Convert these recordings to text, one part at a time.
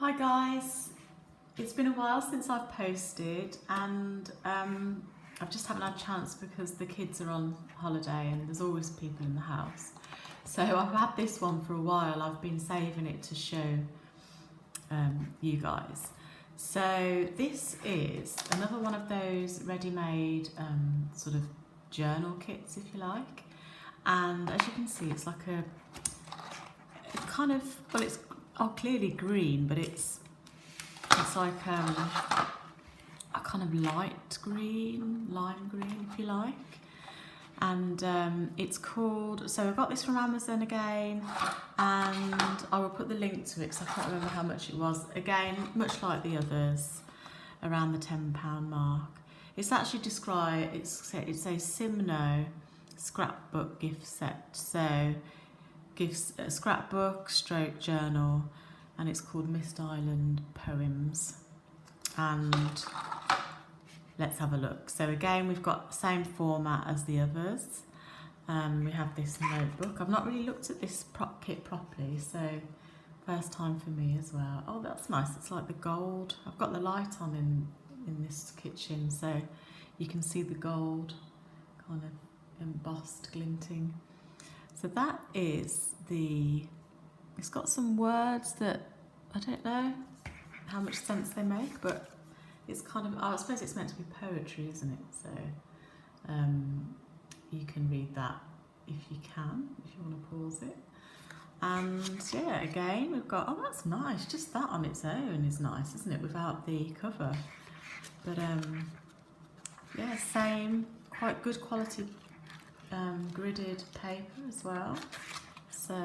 Hi guys, it's been a while since I've posted and I've just haven't had a chance because the kids are on holiday and there's always people in the house. So I've had this one for a while, I've been saving it to show you guys. So this is another one of those ready-made sort of journal kits, if you like. And as you can see, it's like a kind of, well, it's clearly green, but it's like a kind of light green, lime green, if you like. And it's called, so I got this from Amazon again, and I will put the link to it because I can't remember how much it was. Again, much like the others, around the £10 mark. It's actually described, it's a Simno scrapbook gift set. So gives a scrapbook stroke journal, and it's called Mist Island Poems. And let's have a look. So again, we've got the same format as the others. We have this notebook. I've not really looked at this kit properly, so first time for me as well. Oh, that's nice. It's like the gold. I've got the light on in this kitchen, so you can see the gold kind of embossed, glinting. So that is it's got some words that I don't know how much sense they make, but it's kind of, I suppose it's meant to be poetry, isn't it? So you can read that if you want to pause it. And yeah, again, we've got, oh, that's nice. Just that on its own is nice, isn't it? Without the cover. But yeah, same, quite good quality gridded paper as well. So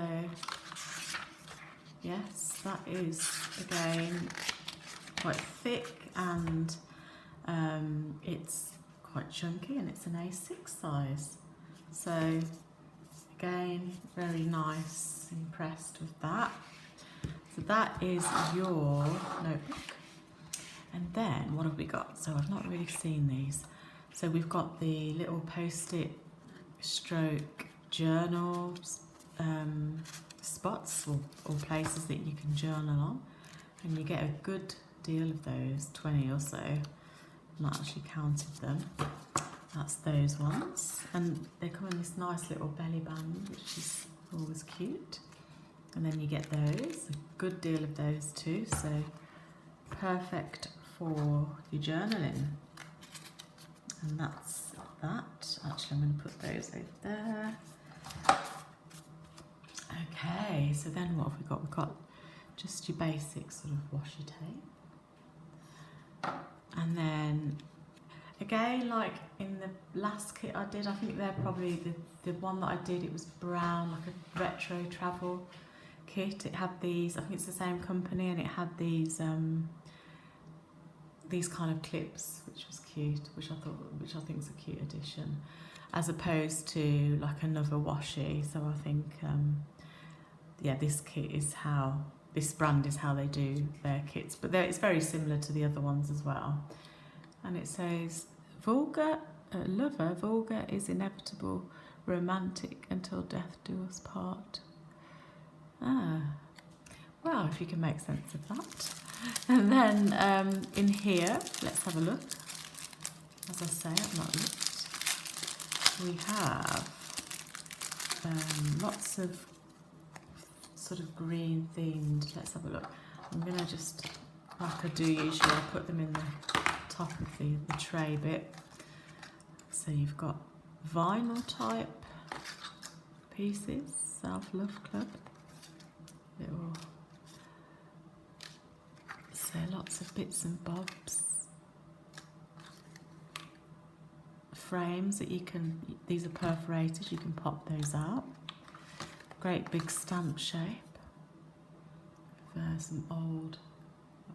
yes, that is again quite thick, and it's quite chunky, and it's an A6 size. So again, very nice, impressed with that. So that is your notebook. And then what have we got? So I've not really seen these. So we've got the little post-it stroke journals, spots or places that you can journal on, and you get a good deal of those, 20 or so. I've not actually counted them. That's those ones, and they come in this nice little belly band, which is always cute. And then you get those, a good deal of those too, so perfect for your journaling. And that's that. Actually, I'm going to put those over there. Okay, so then what have we got? We've got just your basic sort of washi tape. And then, again, like in the last kit I did, I think they're probably the one that I did, it was brown, like a retro travel kit. It had these, I think it's the same company, and it had these kind of clips, which was cute, which I think is a cute addition, as opposed to like another washi. So I think yeah, this brand is how they do their kits, but it's very similar to the other ones as well. And it says vulgar lover, vulgar is inevitable, romantic until death do us part. Well, if you can make sense of that. And then in here, let's have a look. As I say, I've not looked. We have lots of sort of green themed. Let's have a look. I'm going to just, like I do usually, I put them in the top of the tray bit. So you've got vinyl type pieces, Self-Love Club. Little, so lots of bits and bobs. Frames that you can, these are perforated, you can pop those out. Great big stamp shape. For some old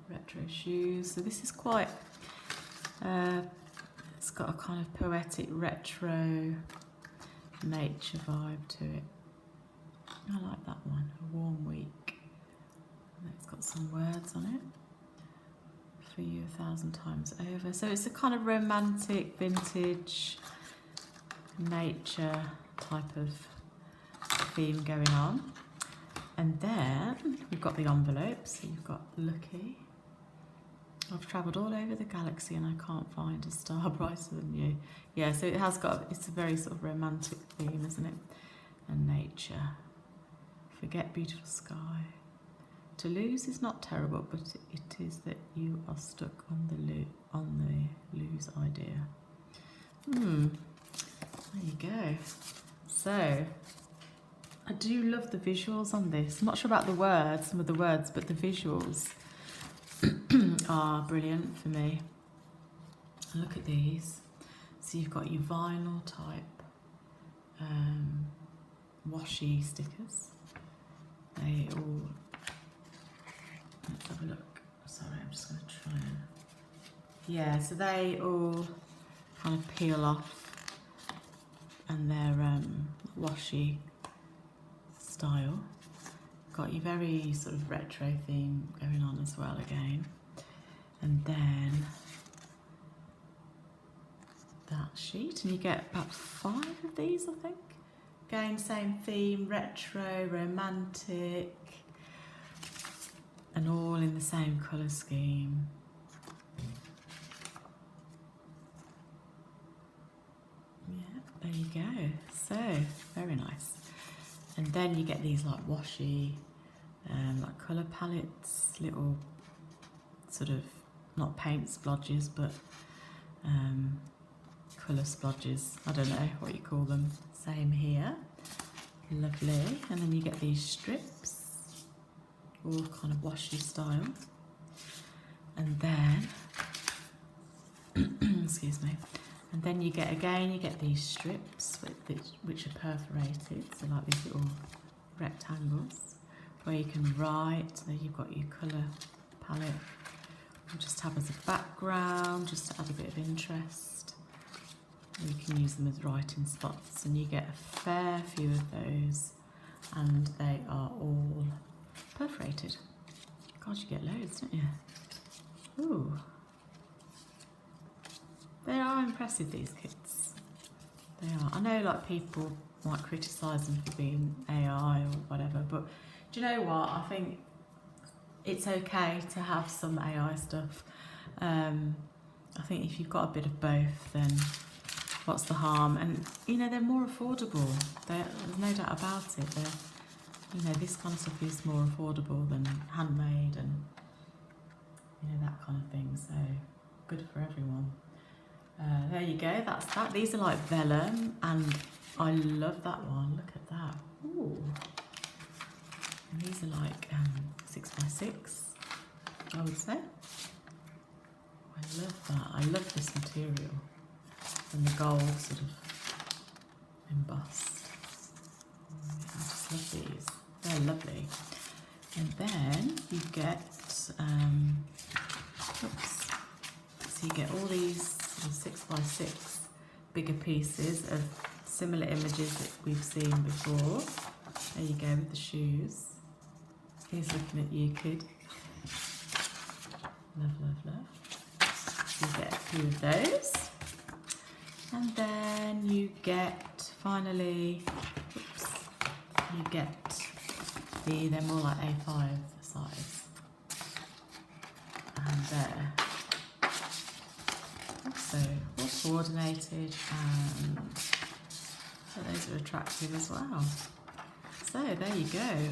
retro shoes. So this is quite, it's got a kind of poetic retro nature vibe to it. I like that one, A Warm Week. And it's got some words on it. For you 1,000 times over. So it's a kind of romantic, vintage, nature type of theme going on. And then we've got the envelopes. So you've got Lucky. I've travelled all over the galaxy and I can't find a star brighter than you. Yeah, so it has got, it's a very sort of romantic theme, isn't it? And nature. Forget beautiful sky. To lose is not terrible, but it is that you are stuck on the lose idea. There you go. So, I do love the visuals on this. I'm not sure about the words, some of the words, but the visuals are brilliant for me. And look at these. So you've got your vinyl type washi stickers. They all, let's have a look. Sorry, I'm just going to try and, yeah, so they all kind of peel off and they're washi style. Got your very sort of retro theme going on as well again. And then that sheet, and you get about 5 of these, I think. Again, same theme, retro, romantic, and all in the same colour scheme. Yeah, there you go. So, very nice. And then you get these like washi, like colour palettes, little sort of, not paint splodges, but colour splodges. I don't know what you call them. Same here. Lovely. And then you get these strips, all kind of washi style. And then, excuse me. And then you get, again, you get these strips which are perforated, so like these little rectangles, where you can write. There you've got your colour palette. We'll just have as a background, just to add a bit of interest. You can use them as writing spots, and you get a fair few of those, and they are all perforated. God, you get loads, don't you? Ooh. They are impressive, these kits. They are. I know like people might criticise them for being AI or whatever, but do you know what? I think it's okay to have some AI stuff. I think if you've got a bit of both, then what's the harm? And you know, they're more affordable. There's no doubt about it. You know, this kind of stuff is more affordable than handmade and you know, that kind of thing. So good for everyone. There you go, that's that. These are like vellum, and I love that one. Look at that. Ooh. And these are like 6x6, I would say. I love that. I love this material. And the gold sort of embossed. I just love these. They're lovely. And then you get, oops. So you get all these 6x6 bigger pieces of similar images that we've seen before. There you go with the shoes. Here's looking at you, kid. Love, love, love. So you get a few of those. And then you get, finally, oops, you get they're more like A5 size. And there. So all coordinated, and so those are attractive as well. So there you go.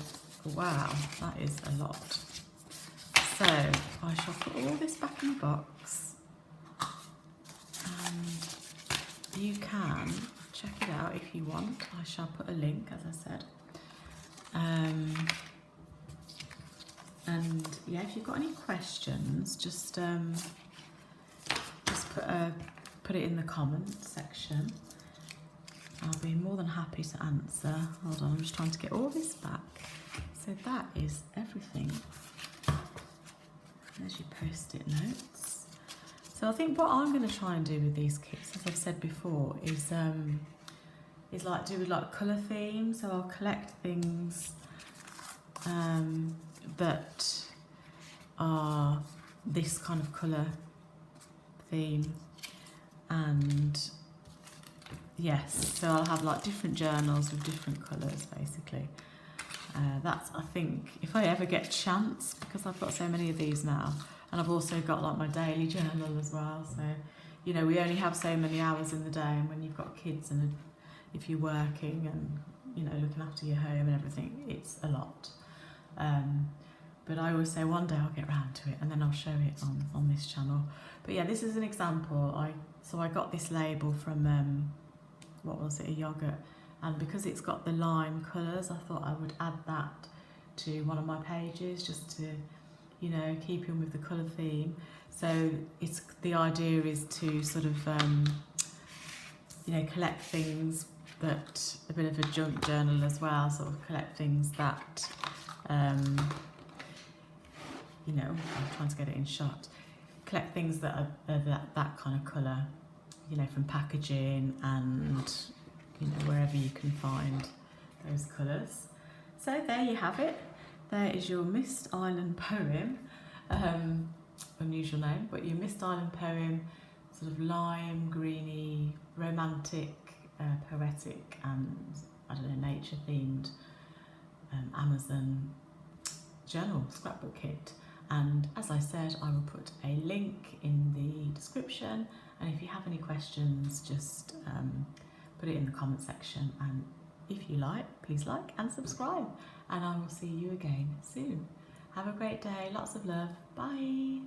Wow, that is a lot. So I shall put all this back in the box, and you can check it out if you want. I shall put a link, as I said. And yeah, if you've got any questions, just put it in the comment section. I'll be more than happy to answer. Hold on, I'm just trying to get all this back. So that is everything. There's your post-it notes. So I think what I'm going to try and do with these kits, as I've said before, is like do like colour themes. So I'll collect things that are this kind of colour theme, and yes, so I'll have like different journals with different colours basically, That's, I think, if I ever get a chance, because I've got so many of these now, and I've also got like my daily journal as well. So, you know, we only have so many hours in the day, and when you've got kids and if you're working and, you know, looking after your home and everything, it's a lot. But I always say one day I'll get round to it, and then I'll show it on this channel. But yeah, this is an example. So I got this label from what was it, a yogurt, and because it's got the lime colours, I thought I would add that to one of my pages just to, you know, keep in with the colour theme. So the idea is to sort of you know, collect things that, a bit of a junk journal as well, sort of collect things that you know, I'm trying to get it in shot, collect things that are that kind of colour, you know, from packaging and, you know, wherever you can find those colours. So there you have it. There is your Mist Island poem. Unusual name, but your Mist Island poem, sort of lime, greeny, romantic, poetic, and I don't know, nature themed Amazon journal scrapbook kit. And as I said, I will put a link in the description, and if you have any questions, just put it in the comment section, and if you like, please like and subscribe, and I will see you again soon. Have a great day, lots of love, bye.